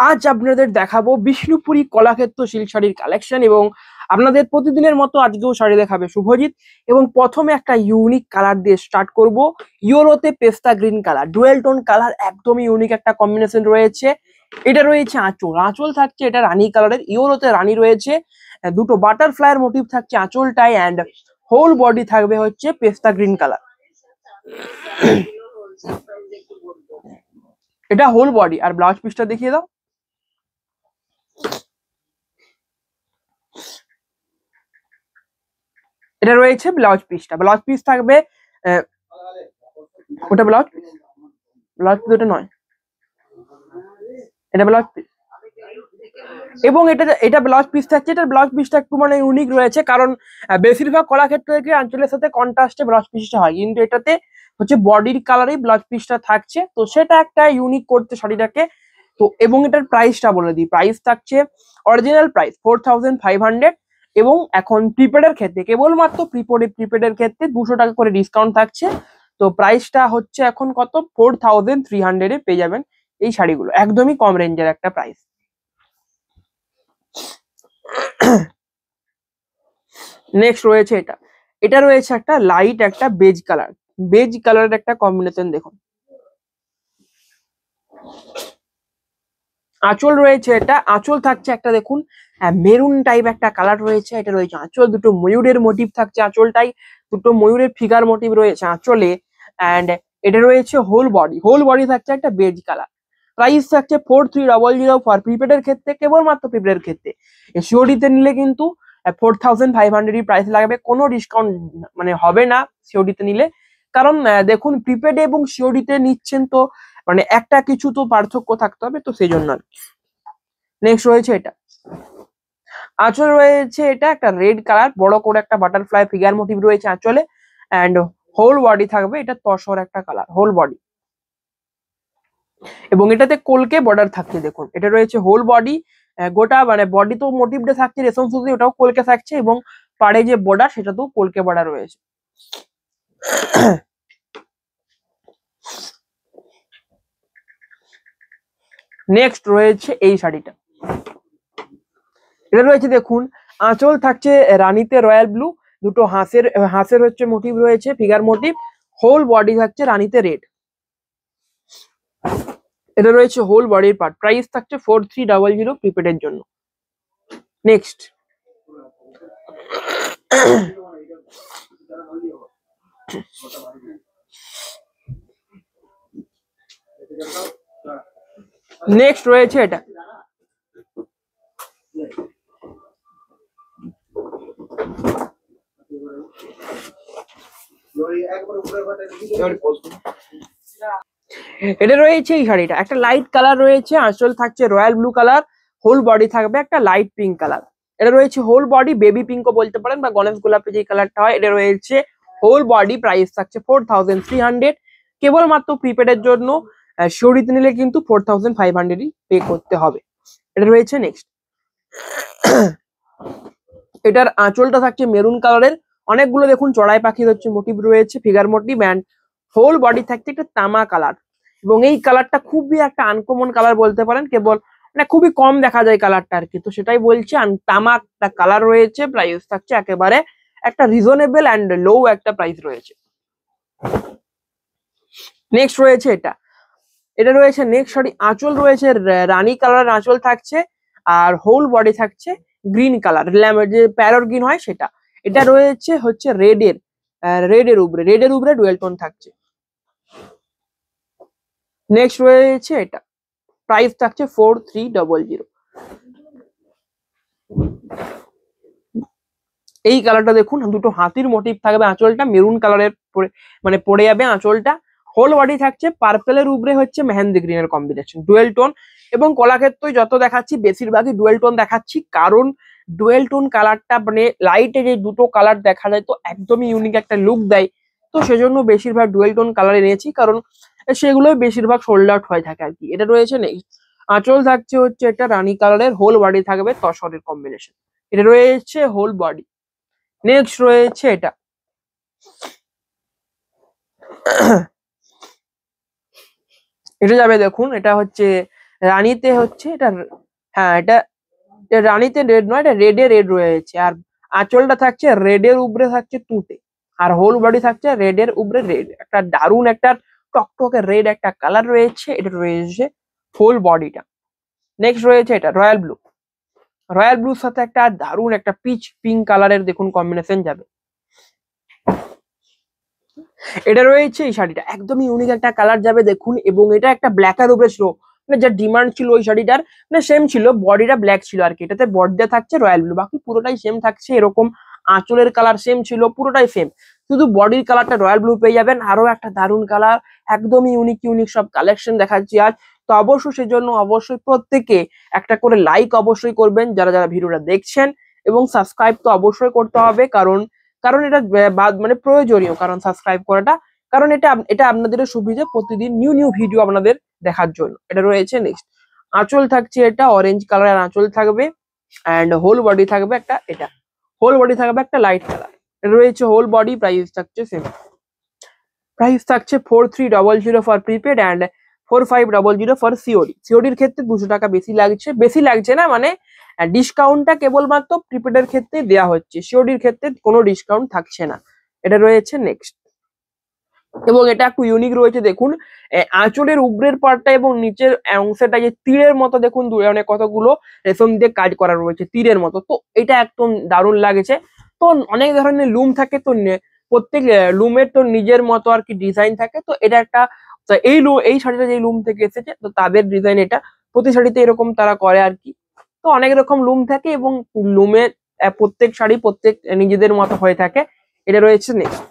আজ আপনাদের দেখাবো বিষ্ণুপুরি কলাক্ষেত্র সিল্ক শাড়ির কালেকশন এবং আপনাদের প্রতিদিনের মতো আজকেও শাড়ি দেখাবে শুভজিৎ। এবং প্রথমে একটা ইউনিক কালার দিয়ে স্টার্ট করব। ইয়েলোতে পেস্তা green colour, dual tone colour, একদমই ইউনিক একটা কম্বিনেশন রয়েছে। এটা রয়েছে আঁচল, আঁচল থাকছে এটা রানী কালারের, ইয়েলোতে রানী রয়েছে, দুটো বাটারফ্লাইয়ের মোটিভ থাকছে আঁচলটায়, অ্যান্ড হোল বডি থাকবে হচ্ছে পেস্তা গ্রিন কালার। এটা হোল বডি। আর ব্লাউজ পিসটা দেখিয়ে দাও। এটা রয়েছে ব্লাউজ পিসটা, ব্লাউজ পিস থাকবে ওটা ব্লাউজ পিস, ব্লাউজ পিস ওটা নয়, এটা ব্লাউজ পিস। এবং এটা ব্লাউজ পিস থাকছে, এটার ব্লাউজ পিসটা একটু মানে ইউনিক রয়েছে, কারণ বেশিরভাগ কলাক্ষেত্রে থেকে আঁচলের সাথে কন্ট্রাস্টে ব্লাউজ পিসটা হয়, কিন্তু এটাতে হচ্ছে বডির কালারেই ব্লাউজ পিসটা থাকছে, তো সেটা একটা ইউনিক করতে শাড়িটাকে। তো এবং এটার প্রাইসটা বলে দিই, প্রাইস থাকছে অরিজিনাল প্রাইস 4500, এবং এখন প্রিপেডের ক্ষেত্রে কেবলমাত্র প্রিপেডের ক্ষেত্রে 200 টাকা করে ডিসকাউন্ট থাকছে। তো প্রাইসটা হচ্ছে এখন কত, 4300 পেয়ে যাবেন এই শাড়িগুলো, একদমই কম রেঞ্জের একটা প্রাইস। নেক্সট রয়েছে এটা, এটা রয়েছে একটা লাইট একটা বেজ কালার, বেজ কালারের একটা কম্বিনেশন দেখুন। আঁচল রয়েছে, এটা আঁচল থাকছে একটা দেখুন মেরুন টাইপ একটা কালার রয়েছে, এটা রয়েছে আঁচল, দুটো ময়ূরের মোটিভ থাকছে আঁচলটাই, দুটো ময়ূরের ফিগার মোটিভ রয়েছে আঁচলে, অ্যান্ড এটা রয়েছে হোল বডি, হোল বডি থাকছে একটা বেজ কালার। প্রাইস থাকছে 4300 ফর প্রিপেডের ক্ষেত্রে, কেবলমাত্র প্রিপেডের ক্ষেত্রে। সিওডিতে নিলে কিন্তু 4500 প্রাইস লাগবে, কোনো ডিসকাউন্ট মানে হবে না সিওডিতে নিলে, কারণ দেখুন প্রিপেড এবং সিওডিতে নিচ্ছেন তো মানে একটা কিছু তো পার্থক্য থাকতে হবে, তো সেই জন্য। নেক্সট রয়েছে এটা, আঁচল রয়েছে এটা একটা রেড কালার, বড় করে একটা বাটারফ্লাই ফিগার মোটিভ রয়েছে আঁচলে, অ্যান্ড হোল বডি থাকবে এটা তসর একটা কালার, হোল বডি, এবং এটাতে কলকে বর্ডার থাকছে দেখুন। এটা রয়েছে হোল বডি, গোটা মানে বডি তো মোটিভটা থাকছে রেশম সুতি, ওটাও কলকে থাকছে, এবং পাড়ে যে বর্ডার সেটা তো কলকে বর্ডার রয়েছে। নেক্সট রয়েছে এই শাড়িটা, এটা রয়েছে দেখুন আঁচল থাকছে রানীতে রয়্যাল ব্লু, দুটো হাঁসের হাঁসের হচ্ছে মোটিভ রয়েছে ফিগার মোটিভ, হোল বডি থাকছে রানীতে রেড, এটা রয়েছে হোল বডির পার্ট। প্রাইস থাকছে 4300 প্রিপেডের জন্য। নেক্সট নেক্সট রয়েছে এটা, এটা রয়েছে এই শাড়িটা একটা লাইট কালার রয়েছে, আঁচল থাকছে royal blue colour, whole body থাকবে একটা লাইট পিঙ্ক কালার। এটা রয়েছে হোল বডি, বেবি পিঙ্কও বলতে পারেন বা গণেশ গোলাপি যে কালারটা হয়, এটা রয়েছে হোল বডি। প্রাইস থাকছে 4300, কেবলমাত্র প্রিপেডের জন্য। শিওরিতে নিলে কিন্তু 4500ই পে করতে হবে। এটা রয়েছে নেক্সট, এটার আঁচলটা থাকছে মেরুন কালারের, অনেকগুলো দেখুন চড়াই পাখি হচ্ছে মোটিভ রয়েছে figure motif, and whole body থাকছে একটা তামা কালার, এবং এই কালারটা খুবই একটা আনকমন কালার বলতে পারেন, কেবল মানে খুবই কম দেখা যায় কালারটা আর কি, তো সেটাই বলছি তামা একটা কালার রয়েছে। প্রাইস থাকছে একেবারে একটা রিজনেবল অ্যান্ড লো একটা প্রাইস রয়েছে। নেক্সট রয়েছে এটা, এটা রয়েছে নেক্সট শাড়ি, আঁচল রয়েছে রানী কালার আঁচল থাকছে, আর হোল বডি থাকছে গ্রিন কালার, যে প্যারট গ্রিন হয় সেটা। এটা রয়েছে হচ্ছে রেডের উপরে ডুয়েল টোন থাকছে। নেক্সট রয়েছে এটা, প্রাইস থাকছে 4300। এই কালারটা দেখুন, দুটো হাতির মোটিভ থাকবে আঁচলটা, মেরুন কালারের মানে পড়ে যাবে আঁচলটা, হোল বডি থাকছে পার্পেলের উপরে হচ্ছে মেহেন্দি গ্রিনের কম্বিনেশন, ডুয়েল টোন। এবং কলাক্ষেত্রে যত দেখাচ্ছি বেশিরভাগই ডুয়েল টোন দেখাচ্ছি, কারণ ডুয়েল টোন কালারটা মানে লাইটে যে দুটো কালার দেখা যায় তো একদমই ইউনিক একটা লুক দেয়, তো সেজন্য বেশিরভাগ ডুয়েল টোন কালার এনেছি, কারণ সেগুলোই বেশিরভাগ সোল্ড আউট হয়ে থাকে আর কি। এটা রয়েছে নেক্সট, আঁচল থাকছে হচ্ছে এটা রানী কালারের, হোল বডি থাকবে তসরের কম্বিনেশন, এটা রয়েছে হোল বডি। নেক্সট রয়েছে এটা, এটা যাবে দেখুন, এটা হচ্ছে রানীতে হচ্ছে এটা, হ্যাঁ এটা রানীতে রেড নয়, এটা রেডে রেড রয়েছে। আর আঁচলটা থাকছে রেডের উপরে থাকছে তুতে, আর হোল বডি থাকছে রেডের উপরে রেড। একটা দারুণ একটা টকটকে রেড একটা কালার রয়েছে, এটা রয়েছে হোল বডিটা। নেক্সট রয়েছে এটা রয়্যাল ব্লু। রয়্যাল ব্লুর সাথে একটা দারুণ একটা পিচ পিঙ্ক কালারের দেখুন কম্বিনেশন যাবে। এটা রয়েছে এই শাড়িটা, একদমই ইউনিক একটা কালার যাবে দেখুন, এবং এটা একটা ব্ল্যাক এর উপরে ছিল, মানে যা ডিমান্ড ছিল ওই শাড়িটার, মানে সেম ছিল, বডিটা ব্ল্যাক ছিল আর কি। এটাতে বডিটা থাকছে রয়্যাল ব্লু, বাকি পুরোটাই সেম থাকছে এরকম। আঁচলের কালার সেম ছিল, পুরোটাই সেম, শুধু বডির কালারটা রয়্যাল ব্লু পেয়ে যাবেন। আরো একটা দারুণ কালার, একদমই ইউনিক ইউনিক সব কালেকশন দেখাচ্ছি আজ। তো অবশ্যই সেজন্য অবশ্যই প্রত্যেকে একটা করে লাইক অবশ্যই করবেন যারা যারা ভিডিওটা দেখছেন, এবং সাবস্ক্রাইব তো অবশ্যই করতে হবে, কারণ কারণ এটা মানে প্রয়োজনীয়, কারণ সাবস্ক্রাইব করাটা, কারণ এটা এটা আপনাদের সুবিধা প্রতিদিন নিউ নিউ ভিডিও আপনাদের দেখার জন্য। এটা রয়েছে নেক্সট, আঁচল থাকছে এটা অরেঞ্জ কালারের আঁচল থাকবে, অ্যান্ড হোল বডি থাকবে একটা, এটা হোল বডি থাকবে একটা লাইট কালার। এটা রয়েছে হোল বডি, প্রাইস থাকছে সেম, প্রাইস থাকছে 4300 for prepaid and 4500 for COD. সিওডির ক্ষেত্রে 200 টাকা বেশি লাগছে না, মানে ডিসকাউন্টটা কেবলমাত্র প্রিপেডের ক্ষেত্রে দেওয়া হচ্ছে, সিওডির ক্ষেত্রে কোনো ডিসকাউন্ট থাকছে না। এটা রয়েছে নেক্সট, এবং এটা একটু ইউনিক রয়েছে দেখুন, আঁচলের উপরের পার্টটা এবং নিচের অংশটা যে তীরের মতো দেখুন, দূরে অনেক কতগুলো রেশম দিয়ে কাজ করা রয়েছে তীরের মতো, তো এটা একদম দারুণ লাগছে। তো অনেক ধরনের লুম থাকে, তো প্রত্যেক লুমের তো নিজের মতো আর কি ডিজাইন থাকে, তো এটা একটা, তো এই শাড়িটা যে লুম থেকে এসেছে তো তাদের ডিজাইন এটা, প্রতি শাড়িতে এরকম তারা করে আর কি। তো অনেক রকম লুম থাকে, এবং লুমের প্রত্যেক শাড়ি প্রত্যেক নিজেদের মতো হয়ে থাকে। এটা রয়েছে নেক্সট,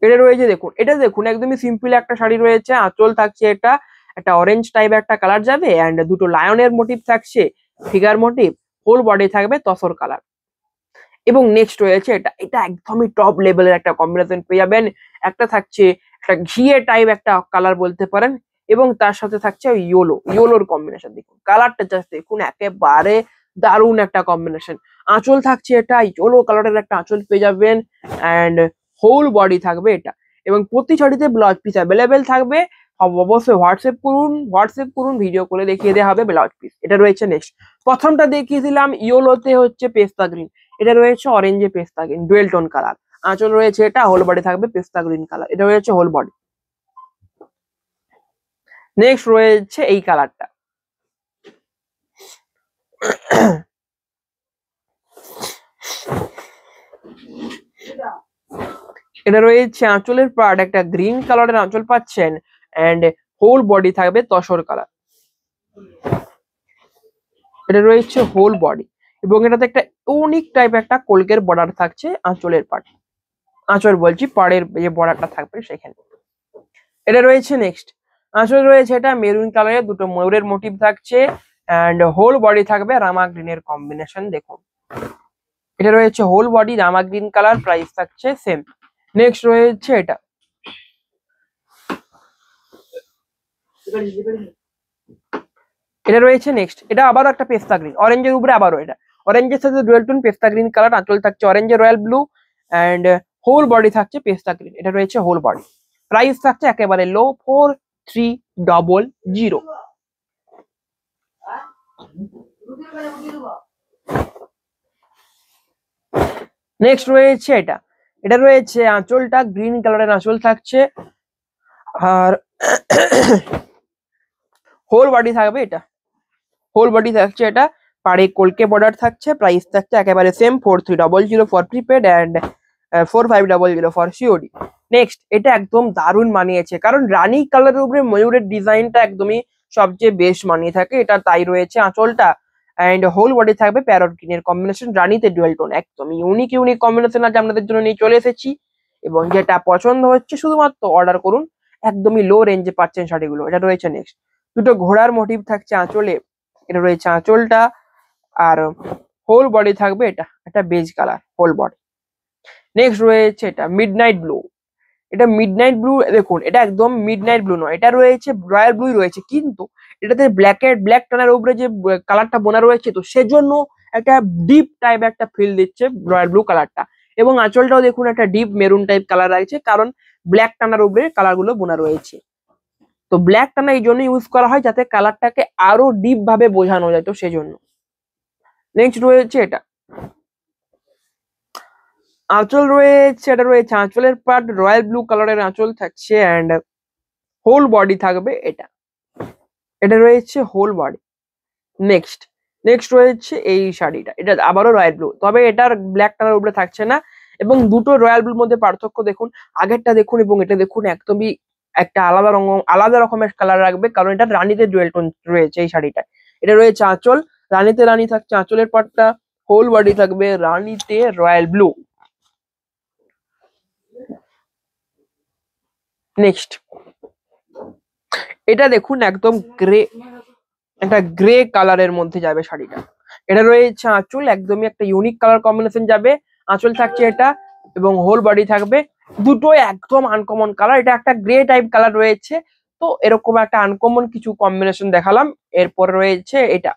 এটা রয়েছে দেখুন, এটা দেখুন একদমই সিম্পল একটা শাড়ি রয়েছে, আঁচল থাকছে এটা একটা অরেঞ্জ টাইপ একটা কালার যাবে, অ্যান্ড দুটো লায়নের মোটিভ থাকছে, ফিগার মোটিভ, হোল বডি থাকবে তসর কালার। এবং নেক্সট রয়েছে এটা, এটা একদমই টপ লেভেলের একটা কম্বিনেশন পেয়ে যাবেন। একটা থাকছে একটা ঘিয়ে টাইপ একটা কালার বলতে পারেন, এবং তার সাথে থাকছে ইয়োলোর কম্বিনেশন। দেখুন কালারটা জাস্ট দেখুন, একেবারে দারুণ একটা কম্বিনেশন। আঁচল থাকছে এটা ইয়োলো কালারের একটা আঁচল পেয়ে যাবেন, অ্যান্ড হোল বডি থাকবে এটা, এবং প্রতি শাড়িতে ব্লাউজ পিস অ্যাভেলেবেল থাকবে। অবশ্যই হোয়াটসঅ্যাপ করুন, ভিডিও করে দেখিয়ে দেওয়া হবে ব্লাউজ পিস। এটা রয়েছে নেক্সট, প্রথমটা দেখিয়েছিলাম ইয়োলোতে হচ্ছে পেস্তা গ্রিন, এটা রয়েছে অরেঞ্জে পেস্তা গ্রিন ডুয়েল টোন কালার। আঁচল রয়েছে এটা, হোল বডি থাকবে পেস্তা গ্রিন কালার, এটা রয়েছে হোল বডি। নেক্সট রয়েছে এই কালারটা, এটা রয়েছে আঁচলের পার্ট একটা গ্রিন কালারের আঁচল পাচ্ছেন, এন্ড হোল বডি থাকবে তসর কালার। এটা রয়েছে হোল বডি, এবং এটাতে একটা ইউনিক টাইপ একটা কলকের বর্ডার থাকছে আঁচলের পার্ট, আঁচল বলছি পাড়ের যে বর্ডারটা থাকবে সেখানে। এটা রয়েছে নেক্সট, আঁচল রয়েছে এটা মেরুন কালারের, দুটো ময়ূরের মোটিভ থাকছে, অ্যান্ড হোল বডি থাকবে রামা গ্রিনের কম্বিনেশন দেখুন। এটা রয়েছে হোল বডি রামা গ্রিন কালার, প্রাইস থাকছে সেম। নেক্সট রয়েছে এটা, এটা রয়েছে নেক্সট, এটা আবারও একটা পেস্তা গ্রিন অরেঞ্জের উপরে, আবারও এটা অরেঞ্জের সাথে ডুয়েল টোন পেস্তা গ্রিন কালার, আঁচল থাকছে অরেঞ্জের royal blue, and whole body থাকছে পেস্তা গ্রিন। এটা রয়েছে হোল বডি, প্রাইস থাকছে একেবারে লো 4300। নেক্সট রয়েছে এটা, এটা রয়েছে আঁচলটা গ্রিন কালারের আঁচল থাকছে, আর হোল বডি থাকবে এটা, হোল বডি থাকছে এটা, পাড়ে কলকে বর্ডার থাকছে, প্রাইস থাকছে একেবারে same 4300 for prepaid and 4500 for COD. Next, এটা একদম দারুণ মানিয়েছে, কারণ রানী কালারের উপরে ময়ূরের ডিজাইনটা একদমই সবচেয়ে বেস্ট মানিয়ে থাকে, এটা তাই রয়েছে আঁচলটা, অ্যান্ড হোল বডি থাকবে প্যারট গ্রিনের কম্বিনেশন রানীতে ডুয়েল টোন, একদম ইউনিক কম্বিনেশন আজ আপনাদের জন্য নিয়ে চলে এসেছি, এবং যেটা পছন্দ হচ্ছে শুধুমাত্র অর্ডার করুন, একদমই লো রেঞ্জে পাচ্ছেন শাড়িগুলো। এটা রয়েছে নেক্সট, দুটো ঘোড়ার মোটিভ থাকছে আঁচলে, এটা রয়েছে আঁচলটা, আর হোল বডি থাকবে এটা একটা beige colour whole body. Next রয়েছে এটা মিডনাইট ব্লু, এটা মিডনাইট ব্লু দেখুন, এটা একদম মিডনাইট ব্লু নয়, এটা রয়েছে রয়্যাল ব্লুই রয়েছে, কিন্তু এটাতে ব্ল্যাক টানার উপরে যে কালারটা বোনা রয়েছে, তো সেজন্য একটা ডিপ টাইপ একটা ফিল দিচ্ছে রয়্যাল ব্লু কালারটা, এবং আঁচলটাও দেখুন একটা ডিপ মেরুন টাইপ কালার আছে, কারণ ব্ল্যাক টানার উপরে কালার গুলো বোনা রয়েছে। তো ব্ল্যাকটা না এই জন্য ইউজ করা হয় যাতে কালারটাকে আরো ডিপ ভাবে বোঝানো যায়, তো সেজন্য। নেক্সট রয়েছে এটা আঁচল রয়েছে, এটা রয়েছে আঁচলের পার্ট রয়্যাল ব্লু কালারের আঁচল থাকছে অ্যান্ড হোল বডি থাকবে এটা, এটা রয়েছে হোল বডি। নেক্সট নেক্সট রয়েছে এই শাড়িটা, এটা আবারও রয়্যাল ব্লু, তবে এটার ব্ল্যাক কালার উপরে থাকছে না। এবং দুটো রয়্যাল ব্লুর মধ্যে পার্থক্য দেখুন, আগেরটা দেখুন এবং এটা দেখুন, একদমই একটা আলাদা রঙ, আলাদা রকমের কালার রাখবে, কারণ এটা রানীতে ডুয়েল টোন রয়েছে এই শাড়িটা। এটা রয়েছে আঁচল, রানীতে রানী থাকছে আঁচলের পাটটা, হোল বডি থাকবে রানীতে রয়্যাল ব্লু। নেক্সট এটা দেখুন একদম গ্রে, একটা গ্রে কালারের মধ্যে যাবে শাড়িটা। এটা রয়েছে আঁচল, একদমই একটা ইউনিক কালার কম্বিনেশন যাবে, আঁচল থাকছে এটা এবং হোল বডি থাকবে, দুটোই একদম আনকমন কালার। এটা একটা গ্রে টাইপ কালার রয়েছে, তো এরকম একটা আনকমন কিছু কম্বিনেশন দেখালাম। এরপর রয়েছে এটা,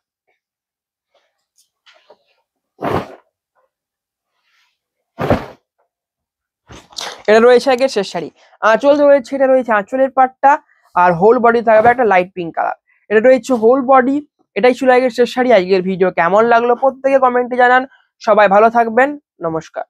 এটা রয়েছে আগে শেষ শাড়ি। আঁচল রয়েছে, এটা রয়েছে আঁচলের পাটটা আর হোল বডি থাকবে একটা লাইট পিঙ্ক কালার, এটা রয়েছে হোল বডি। এটাই ছিল আগের শেষ শাড়ি। আজকের ভিডিও কেমন লাগলো প্রত্যেকে কমেন্টে জানান। সবাই ভালো থাকবেন, নমস্কার।